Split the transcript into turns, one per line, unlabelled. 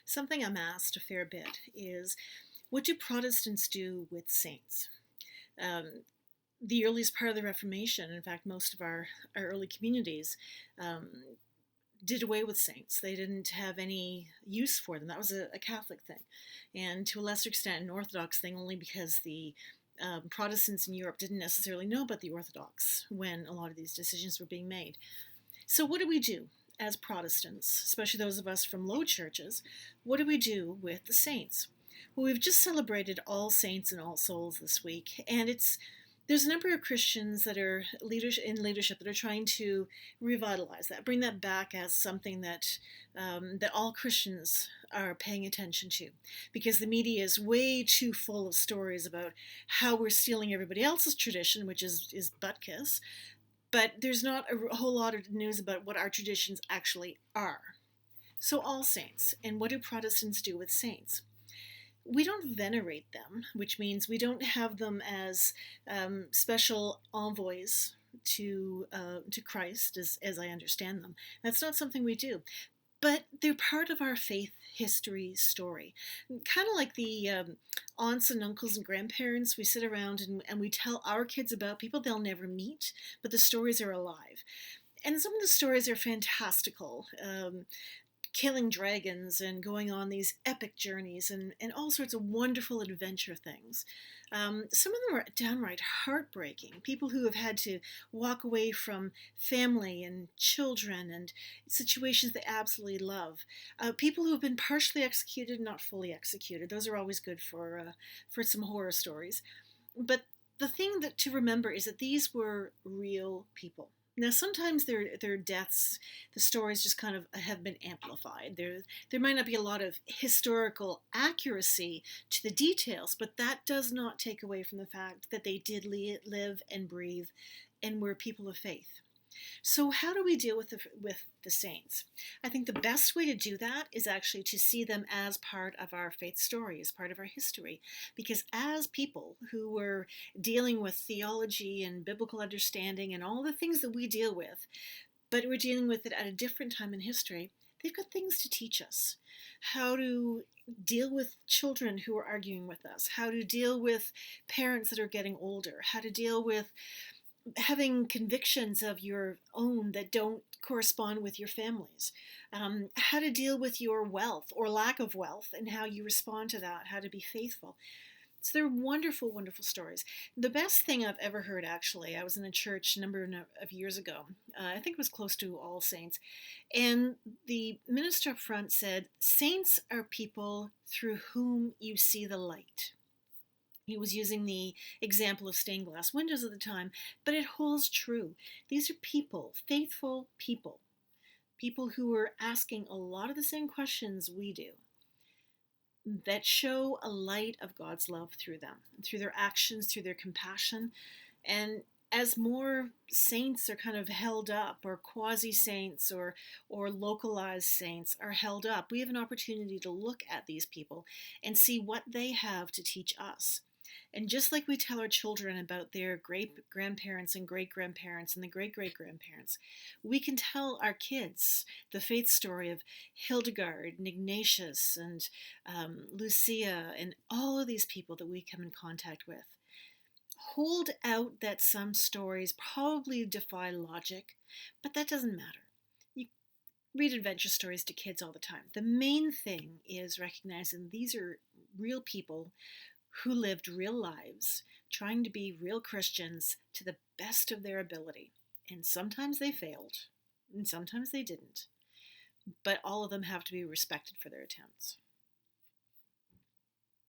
Something I'm asked a fair bit is, what do Protestants do with saints? Um, the earliest part of the Reformation, in fact, most of our early communities um, did away with saints. They didn't have any use for them. That was a Catholic thing. And to a lesser extent, an Orthodox thing, only because the Protestants in Europe didn't necessarily know about the Orthodox when a lot of these decisions were being made. So, what do we do as Protestants, especially those of us from low churches? What do we do with the saints? Well, we've just celebrated All Saints and All Souls this week, and there's a number of Christians that are in leadership that are trying to revitalize that, bring that back as something that all Christians are paying attention to, because the media is way too full of stories about how we're stealing everybody else's tradition, which is butt kiss, but there's not a whole lot of news about what our traditions actually are. So, All Saints, and what do Protestants do with saints? We don't venerate them, which means we don't have them as special envoys to Christ, as I understand them. That's not something we do. But they're part of our faith history story. Kind of like the aunts and uncles and grandparents, we sit around and we tell our kids about people they'll never meet, but the stories are alive. And some of the stories are fantastical. Killing dragons and going on these epic journeys and all sorts of wonderful adventure things. Some of them are downright heartbreaking. People who have had to walk away from family and children and situations they absolutely love. People who have been partially executed, not fully executed. Those are always good for some horror stories. But the thing that to remember is that these were real people. Now, sometimes their deaths, the stories just kind of have been amplified. There might not be a lot of historical accuracy to the details, but that does not take away from the fact that they did live and breathe and were people of faith. So, how do we deal with the saints? I think the best way to do that is actually to see them as part of our faith story, as part of our history. Because as people who were dealing with theology and biblical understanding and all the things that we deal with, but we're dealing with it at a different time in history, they've got things to teach us. How to deal with children who are arguing with us, how to deal with parents that are getting older, how to deal with having convictions of your own that don't correspond with your family's, how to deal with your wealth or lack of wealth and how you respond to that, how to be faithful. So they're wonderful, wonderful stories. The best thing I've ever heard, actually, I was in a church a number of years ago. I think it was close to All Saints. And the minister up front said, "Saints are people through whom you see the light." He was using the example of stained glass windows at the time, but it holds true. These are people, faithful people, people who are asking a lot of the same questions we do, that show a light of God's love through them, through their actions, through their compassion. And as more saints are kind of held up, or quasi-saints or localized saints are held up, we have an opportunity to look at these people and see what they have to teach us. And just like we tell our children about their great grandparents and great grandparents and the great great grandparents, we can tell our kids the faith story of Hildegard and Ignatius and Lucia and all of these people that we come in contact with. Hold out that some stories probably defy logic, but that doesn't matter. You read adventure stories to kids all the time. The main thing is recognizing these are real people who lived real lives, trying to be real Christians to the best of their ability. And sometimes they failed, and sometimes they didn't. But all of them have to be respected for their attempts.